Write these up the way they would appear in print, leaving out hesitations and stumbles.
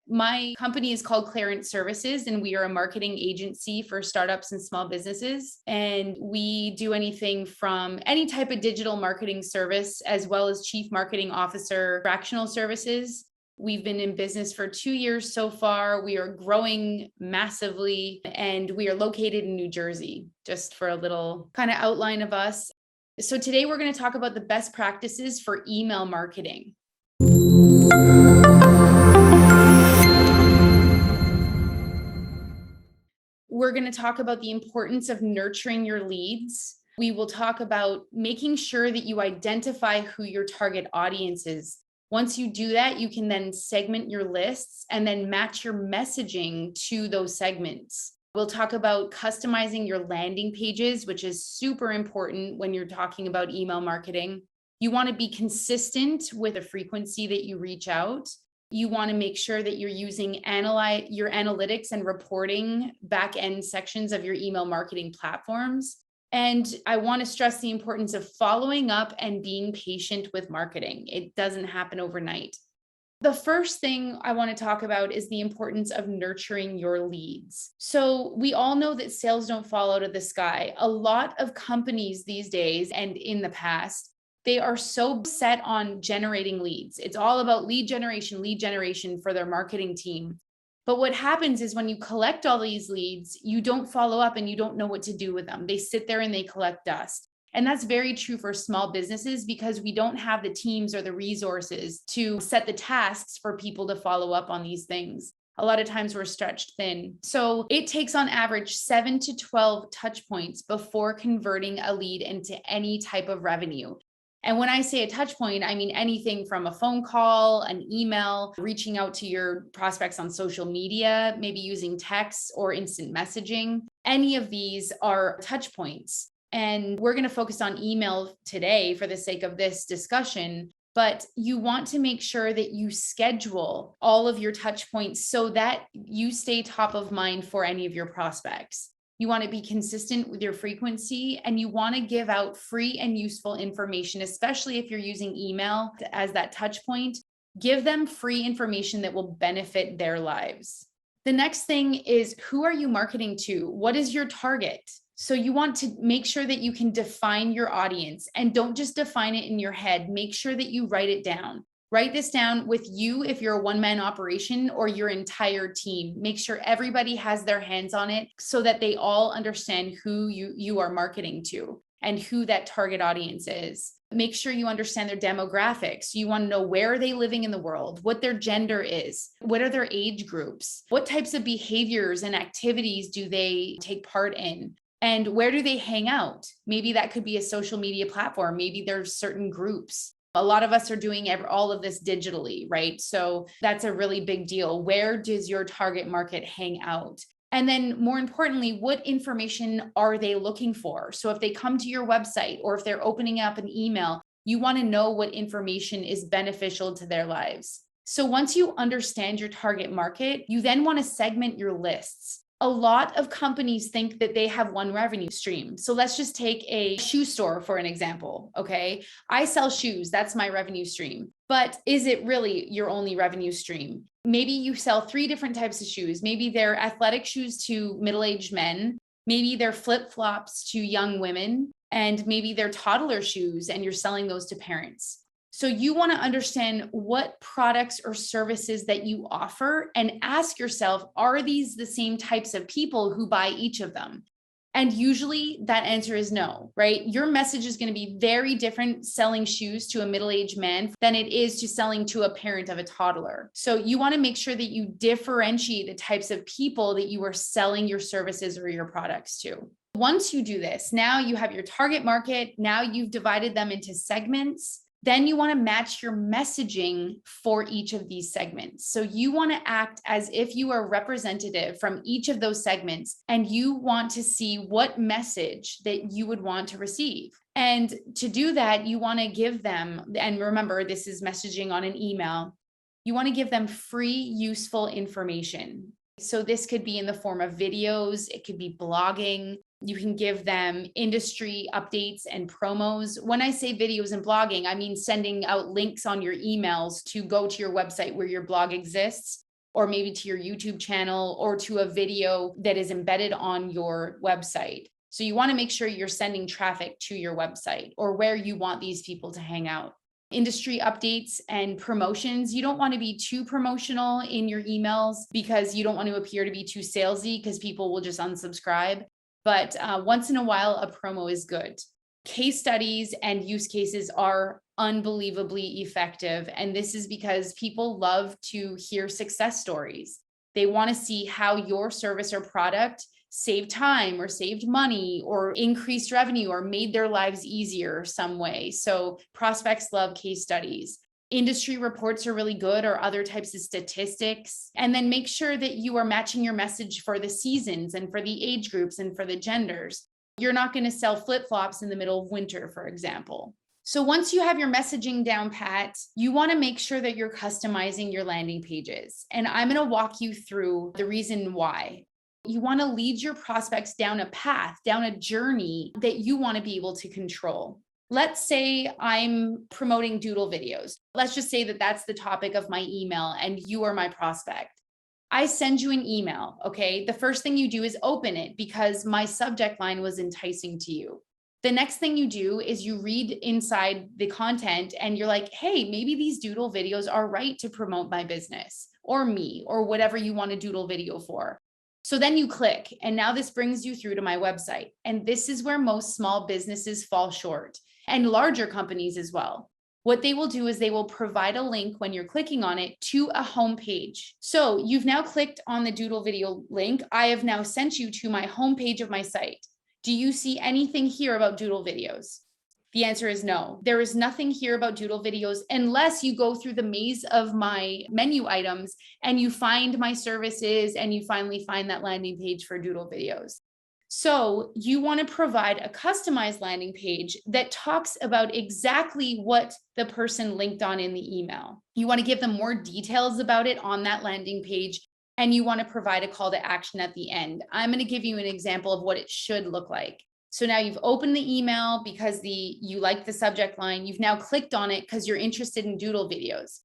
My company is called Clairant Services, and we are a marketing agency for startups and small businesses. And we do anything from any type of digital marketing service, as well as chief marketing officer fractional services. We've been in business for 2 years so far. We are growing massively, and we are located in New Jersey, just for a little kind of outline of us. So today we're going to talk about the best practices for email marketing. We're going to talk about the importance of nurturing your leads. We will talk about making sure that you identify who your target audience is. Once you do that, you can then segment your lists and then match your messaging to those segments. We'll talk about customizing your landing pages, which is super important when you're talking about email marketing. You want to be consistent with the frequency that you reach out. You want to make sure that you're using your analytics and reporting back-end sections of your email marketing platforms. And I want to stress the importance of following up and being patient with marketing. It doesn't happen overnight. The first thing I want to talk about is the importance of nurturing your leads. So we all know that sales don't fall out of the sky. A lot of companies these days and in the past, they are so set on generating leads. It's all about lead generation for their marketing team. But what happens is when you collect all these leads, you don't follow up and you don't know what to do with them. They sit there and they collect dust. And that's very true for small businesses because we don't have the teams or the resources to set the tasks for people to follow up on these things. A lot of times we're stretched thin. So it takes on average 7 to 12 touch points before converting a lead into any type of revenue. And when I say a touch point, I mean anything from a phone call, an email, reaching out to your prospects on social media, maybe using text or instant messaging. Any of these are touch points. And we're going to focus on email today for the sake of this discussion. But you want to make sure that you schedule all of your touch points so that you stay top of mind for any of your prospects. You want to be consistent with your frequency, and you want to give out free and useful information, especially if you're using email as that touch point. Give them free information that will benefit their lives. The next thing is, who are you marketing to? What is your target? So you want to make sure that you can define your audience, and don't just define it in your head. Make sure that you write it down. Write this down with you if you're a one-man operation or your entire team. Make sure everybody has their hands on it so that they all understand who you are marketing to and who that target audience is. Make sure you understand their demographics. You want to know where are they living in the world, what their gender is, what are their age groups, what types of behaviors and activities do they take part in, and where do they hang out? Maybe that could be a social media platform. Maybe there's certain groups. A lot of us are doing all of this digitally, right? So that's a really big deal. Where does your target market hang out? And then more importantly, what information are they looking for? So if they come to your website or if they're opening up an email, you want to know what information is beneficial to their lives. So once you understand your target market, you then want to segment your lists. A lot of companies think that they have one revenue stream. So let's just take a shoe store for an example. Okay. I sell shoes. That's my revenue stream. But is it really your only revenue stream? Maybe you sell 3 different types of shoes. Maybe they're athletic shoes to middle-aged men. Maybe they're flip-flops to young women. And maybe they're toddler shoes and you're selling those to parents. So you want to understand what products or services that you offer and ask yourself, are these the same types of people who buy each of them? And usually that answer is no, right? Your message is going to be very different selling shoes to a middle-aged man than it is to selling to a parent of a toddler. So you want to make sure that you differentiate the types of people that you are selling your services or your products to. Once you do this, now you have your target market. Now you've divided them into segments. Then you want to match your messaging for each of these segments. So you want to act as if you are representative from each of those segments, and you want to see what message that you would want to receive. And to do that, you want to give them, and remember, this is messaging on an email, you want to give them free, useful information. So this could be in the form of videos, it could be blogging. You can give them industry updates and promos. When I say videos and blogging, I mean sending out links on your emails to go to your website where your blog exists, or maybe to your YouTube channel or to a video that is embedded on your website. So you want to make sure you're sending traffic to your website or where you want these people to hang out. Industry updates and promotions. You don't want to be too promotional in your emails because you don't want to appear to be too salesy because people will just unsubscribe. But once in a while, a promo is good. Case studies and use cases are unbelievably effective. And this is because people love to hear success stories. They want to see how your service or product saved time or saved money or increased revenue or made their lives easier some way. So prospects love case studies. Industry reports are really good, or other types of statistics. And then make sure that you are matching your message for the seasons and for the age groups and for the genders. You're not going to sell flip-flops in the middle of winter, for example. So once you have your messaging down pat, you want to make sure that you're customizing your landing pages. And I'm going to walk you through the reason why. You want to lead your prospects down a path, down a journey that you want to be able to control. Let's say I'm promoting doodle videos. Let's just say that that's the topic of my email and you are my prospect. I send you an email, okay? The first thing you do is open it because my subject line was enticing to you. The next thing you do is you read inside the content and you're like, hey, maybe these doodle videos are right to promote my business or me or whatever you want a doodle video for. So then you click, and now this brings you through to my website. And this is where most small businesses fall short, and larger companies as well. What they will do is they will provide a link when you're clicking on it to a home page. So you've now clicked on the doodle video link. I have now sent you to my homepage of my site. Do you see anything here about doodle videos? The answer is no. There is nothing here about doodle videos unless you go through the maze of my menu items and you find my services and you finally find that landing page for doodle videos. So you want to provide a customized landing page that talks about exactly what the person linked on in the email. You want to give them more details about it on that landing page, and you want to provide a call to action at the end. I'm going to give you an example of what it should look like. So now you've opened the email because you like the subject line. You've now clicked on it because you're interested in doodle videos.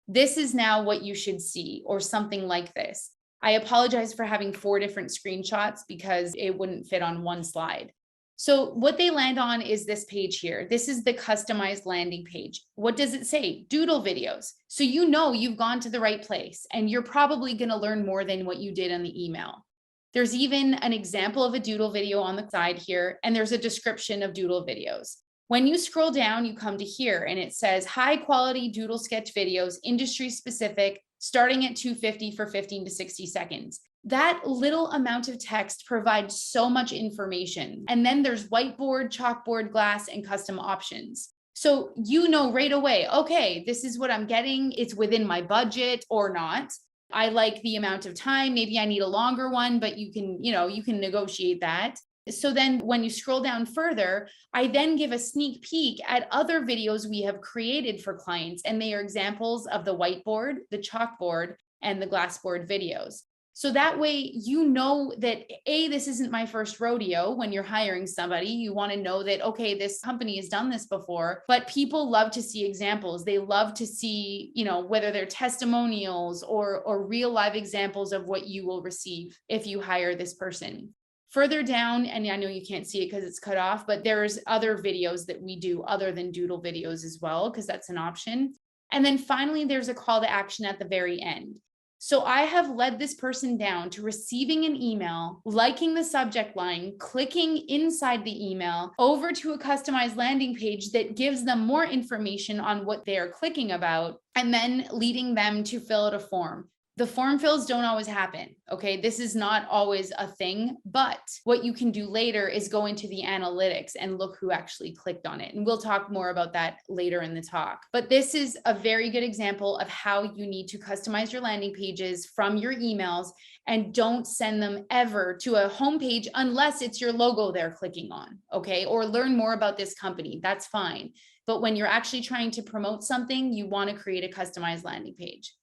This is now what you should see, or something like this. I apologize for having 4 different screenshots because it wouldn't fit on one slide. So what they land on is this page here. This is the customized landing page. What does it say? Doodle videos. So you know you've gone to the right place, and you're probably going to learn more than what you did on the email. There's even an example of a doodle video on the side here, and there's a description of doodle videos. When you scroll down, you come to here and it says high quality doodle sketch videos, industry specific, starting at $250 for 15 to 60 seconds. That little amount of text provides so much information. And then there's whiteboard, chalkboard, glass, and custom options. So you know right away, okay, this is what I'm getting. It's within my budget or not. I like the amount of time. Maybe I need a longer one, but you can negotiate that. So then when you scroll down further, I then give a sneak peek at other videos we have created for clients. And they are examples of the whiteboard, the chalkboard, and the glassboard videos. So that way, you know that this isn't my first rodeo. When you're hiring somebody, you want to know that, okay, this company has done this before, but people love to see examples. They love to see, whether they're testimonials or real live examples of what you will receive if you hire this person. Further down, and I know you can't see it because it's cut off, but there's other videos that we do other than doodle videos as well, because that's an option. And then finally, there's a call to action at the very end. So I have led this person down to receiving an email, liking the subject line, clicking inside the email over to a customized landing page that gives them more information on what they are clicking about, and then leading them to fill out a form. The form fills don't always happen, okay? This is not always a thing, but what you can do later is go into the analytics and look who actually clicked on it. And we'll talk more about that later in the talk. But this is a very good example of how you need to customize your landing pages from your emails, and don't send them ever to a homepage unless it's your logo they're clicking on, okay? Or learn more about this company, that's fine. But when you're actually trying to promote something, you want to create a customized landing page.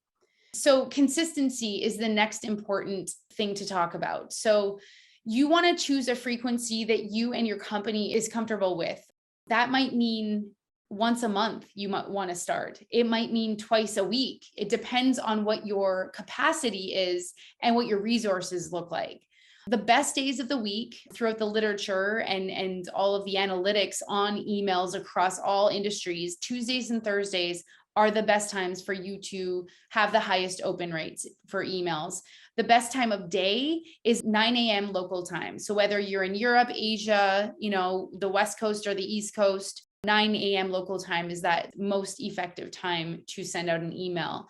So consistency is the next important thing to talk about. So you want to choose a frequency that you and your company is comfortable with. That might mean once a month you might want to start. It might mean twice a week. It depends on what your capacity is and what your resources look like. The best days of the week throughout the literature and all of the analytics on emails across all industries, Tuesdays and Thursdays are the best times for you to have the highest open rates for emails. The best time of day is 9 a.m. local time. So whether you're in Europe, Asia, the West Coast or the East Coast, 9 a.m. local time is that most effective time to send out an email.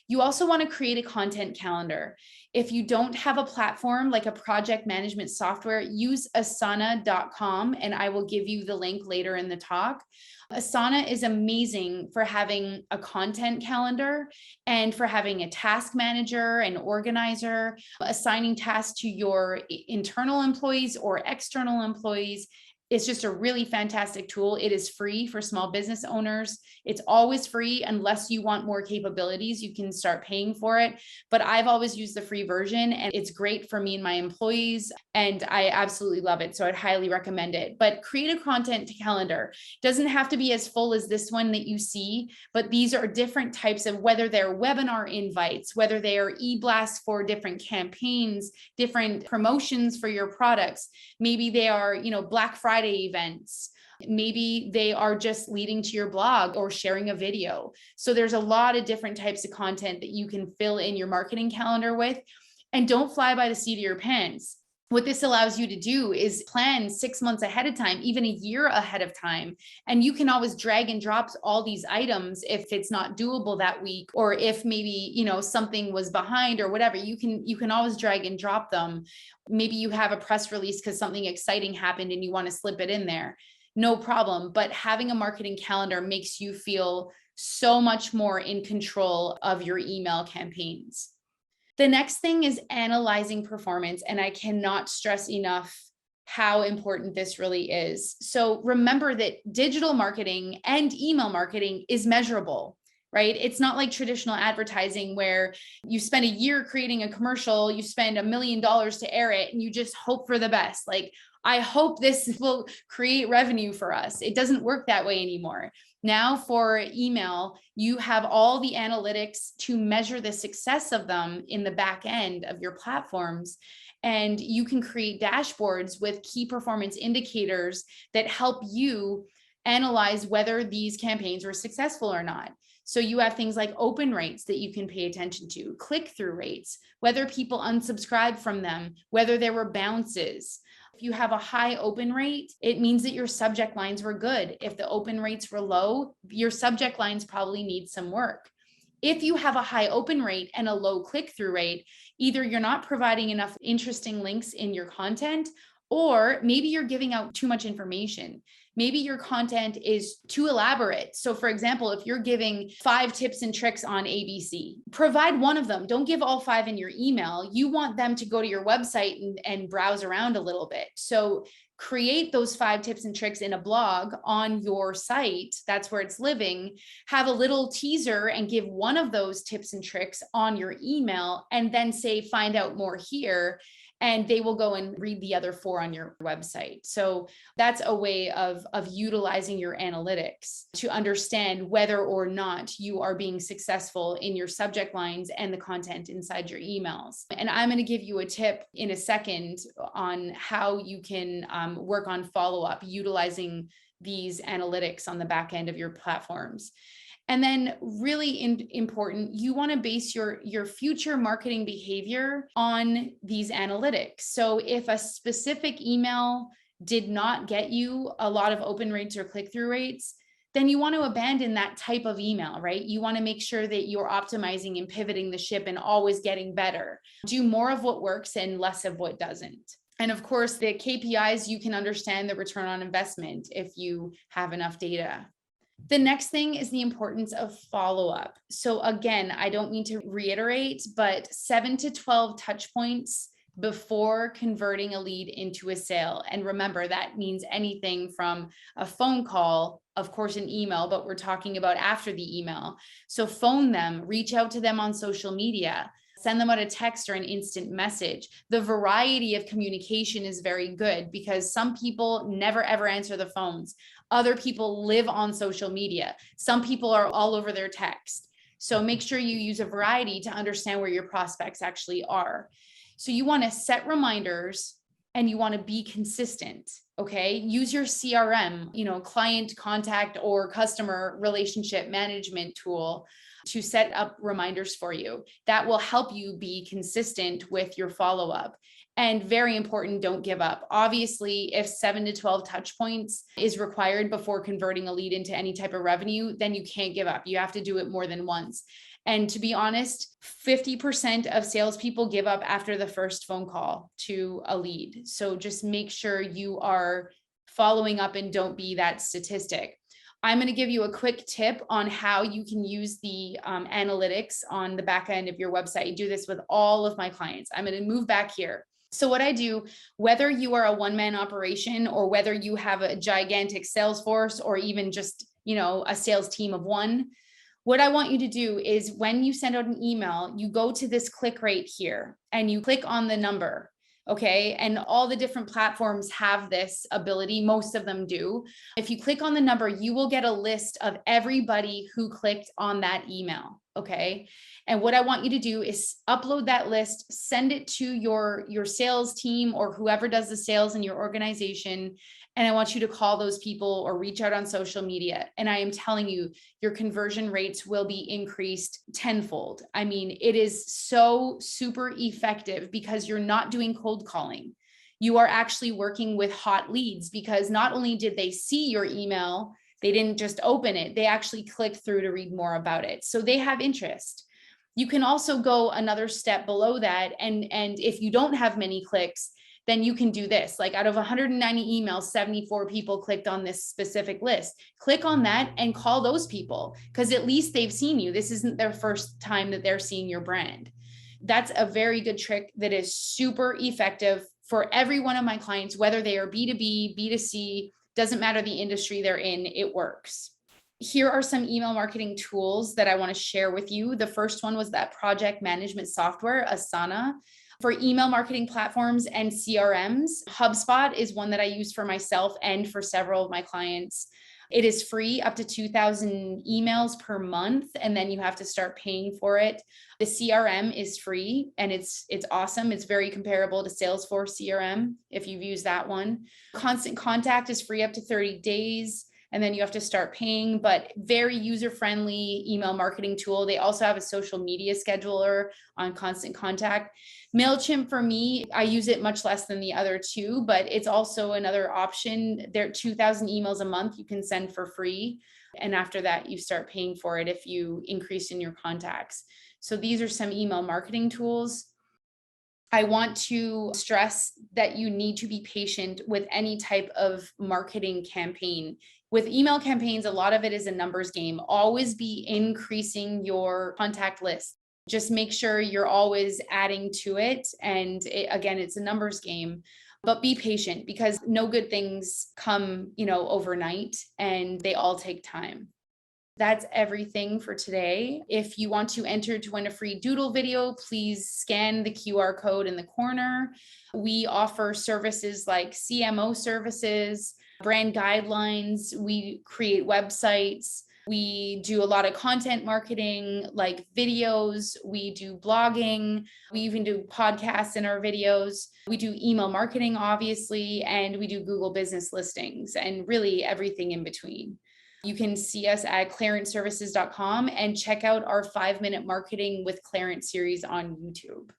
You also want to create a content calendar. If you don't have a platform like a project management software, use asana.com, and I will give you the link later in the talk. Asana is amazing for having a content calendar and for having a task manager and organizer, assigning tasks to your internal employees or external employees. It's just a really fantastic tool. It is free for small business owners. It's always free unless you want more capabilities. You can start paying for it. But I've always used the free version, and it's great for me and my employees. And I absolutely love it. So I'd highly recommend it. But create a content calendar. It doesn't have to be as full as this one that you see, but these are different types of, whether they're webinar invites, whether they are e-blasts for different campaigns, different promotions for your products. Maybe they are, Black Friday events. Maybe they are just leading to your blog or sharing a video. So there's a lot of different types of content that you can fill in your marketing calendar with. And don't fly by the seat of your pants. What this allows you to do is plan 6 months ahead of time, even a year ahead of time. And you can always drag and drop all these items if it's not doable that week, or if maybe, something was behind or whatever, you can always drag and drop them. Maybe you have a press release because something exciting happened and you want to slip it in there. No problem. But having a marketing calendar makes you feel so much more in control of your email campaigns. The next thing is analyzing performance, and I cannot stress enough how important this really is. So remember that digital marketing and email marketing is measurable, right? It's not like traditional advertising where you spend a year creating a commercial, you spend $1 million to air it, and you just hope for the best. Like, I hope this will create revenue for us. It doesn't work that way anymore. Now for email, you have all the analytics to measure the success of them in the back end of your platforms. And you can create dashboards with key performance indicators that help you analyze whether these campaigns were successful or not. So you have things like open rates that you can pay attention to, click-through rates, whether people unsubscribe from them, whether there were bounces. If you have a high open rate, it means that your subject lines were good. If the open rates were low, your subject lines probably need some work. If you have a high open rate and a low click-through rate, either you're not providing enough interesting links in your content, or maybe you're giving out too much information. Maybe your content is too elaborate. So for example, if you're giving 5 tips and tricks on ABC, provide one of them. Don't give all 5 in your email. You want them to go to your website and browse around a little bit. So create those 5 tips and tricks in a blog on your site. That's where it's living. Have a little teaser and give one of those tips and tricks on your email, and then say, find out more here. And they will go and read the other 4 on your website. So that's a way of utilizing your analytics to understand whether or not you are being successful in your subject lines and the content inside your emails. And I'm going to give you a tip in a second on how you can work on follow-up utilizing these analytics on the back end of your platforms. And then really important, you want to base your future marketing behavior on these analytics. So if a specific email did not get you a lot of open rates or click-through rates, then you want to abandon that type of email, right? You want to make sure that you're optimizing and pivoting the ship and always getting better. Do more of what works and less of what doesn't. And of course, the KPIs, you can understand the return on investment if you have enough data. The next thing is the importance of follow-up. So again, I don't mean to reiterate, but 7 to 12 touch points before converting a lead into a sale. And remember, that means anything from a phone call, of course, an email, but we're talking about after the email. So phone them, reach out to them on social media. Send them out a text or an instant message. The variety of communication is very good because some people never ever answer the phones. Other people live on social media. Some people are all over their text. So make sure you use a variety to understand where your prospects actually are. So you want to set reminders and you want to be consistent. Okay. Use your CRM, client contact or customer relationship management tool to set up reminders for you. That will help you be consistent with your follow-up. And very important, don't give up. Obviously, if 7 to 12 touch points is required before converting a lead into any type of revenue, then you can't give up. You have to do it more than once. And to be honest, 50% of salespeople give up after the first phone call to a lead. So just make sure you are following up and don't be that statistic. I'm going to give you a quick tip on how you can use the analytics on the back end of your website. I do this with all of my clients. I'm going to move back here. So what I do, whether you are a one-man operation or whether you have a gigantic sales force or even just, a sales team of one, what I want you to do is when you send out an email, you go to this click right here and you click on the number. Okay. And all the different platforms have this ability. Most of them do. If you click on the number, you will get a list of everybody who clicked on that email. Okay. And what I want you to do is upload that list, send it to your sales team or whoever does the sales in your organization. And I want you to call those people or reach out on social media. And I am telling you, your conversion rates will be increased tenfold. I mean, it is so super effective because you're not doing cold calling. You are actually working with hot leads because not only did they see your email, they didn't just open it, they actually clicked through to read more about it. So they have interest. You can also go another step below that. And if you don't have many clicks, then you can do this. Like out of 190 emails, 74 people clicked on this specific list. Click on that and call those people because at least they've seen you. This isn't their first time that they're seeing your brand. That's a very good trick that is super effective for every one of my clients, whether they are B2B, B2C, doesn't matter the industry they're in, it works. Here are some email marketing tools that I want to share with you. The first one was that project management software, Asana. For email marketing platforms and CRMs, HubSpot is one that I use for myself and for several of my clients. It is free up to 2,000 emails per month, and then you have to start paying for it. The CRM is free and it's awesome. It's very comparable to Salesforce CRM if you've used that one. Constant Contact is free up to 30 days. And then you have to start paying, but very user-friendly email marketing tool. They also have a social media scheduler on Constant Contact. MailChimp for me, I use it much less than the other two, but it's also another option. There are 2,000 emails a month you can send for free. And after that, you start paying for it if you increase in your contacts. So these are some email marketing tools. I want to stress that you need to be patient with any type of marketing campaign. With email campaigns, a lot of it is a numbers game. Always be increasing your contact list. Just make sure you're always adding to it. And again, it's a numbers game, but be patient because no good things come, overnight and they all take time. That's everything for today. If you want to enter to win a free Doodle video, please scan the QR code in the corner. We offer services like CMO services, brand guidelines. We create websites. We do a lot of content marketing like videos. We do blogging. We even do podcasts in our videos. We do email marketing, obviously, and we do Google business listings and really everything in between. You can see us at clairantservices.com and check out our 5-minute marketing with Clairant series on YouTube.